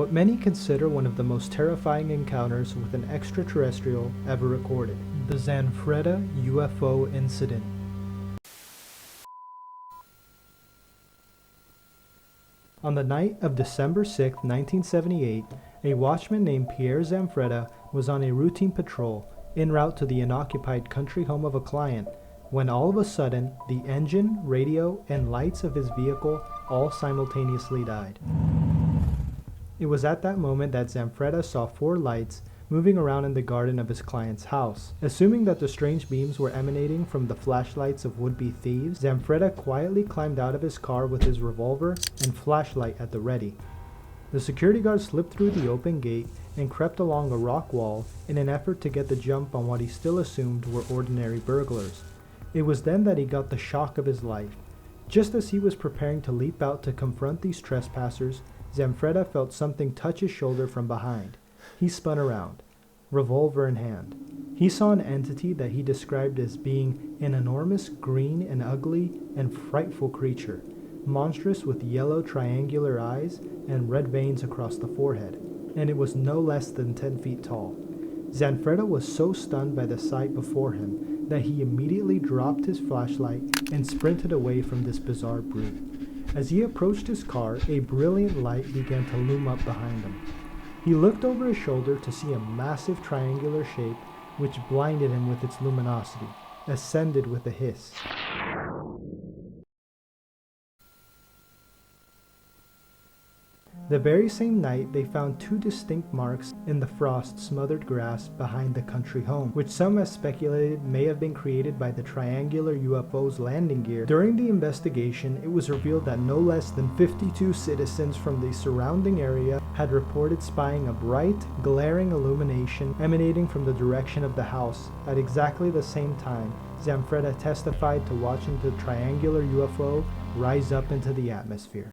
what many consider one of the most terrifying encounters with an extraterrestrial ever recorded, the Zanfretta UFO Incident. On the night of December 6, 1978, a watchman named Pierre Zanfretta was on a routine patrol en route to the unoccupied country home of a client when all of a sudden the engine, radio, and lights of his vehicle all simultaneously died. It was at that moment that Zanfretta saw 4 lights moving around in the garden of his client's house. Assuming that the strange beams were emanating from the flashlights of would-be thieves, Zanfretta quietly climbed out of his car with his revolver and flashlight at the ready. The security guard slipped through the open gate and crept along a rock wall in an effort to get the jump on what he still assumed were ordinary burglars. It was then that he got the shock of his life. Just as he was preparing to leap out to confront these trespassers, Zanfretta felt something touch his shoulder from behind. He spun around, revolver in hand. He saw an entity that he described as being an enormous, green and ugly and frightful creature, monstrous with yellow triangular eyes and red veins across the forehead, and it was no less than 10 feet tall. Zanfretta was so stunned by the sight before him that he immediately dropped his flashlight and sprinted away from this bizarre brute. As he approached his car, a brilliant light began to loom up behind him. He looked over his shoulder to see a massive triangular shape which blinded him with its luminosity, ascended with a hiss. The very same night, they found 2 distinct marks in the frost-smothered grass behind the country home, which some have speculated may have been created by the triangular UFO's landing gear. During the investigation, it was revealed that no less than 52 citizens from the surrounding area had reported spying a bright, glaring illumination emanating from the direction of the house. At exactly the same time, Zanfretta testified to watching the triangular UFO rise up into the atmosphere.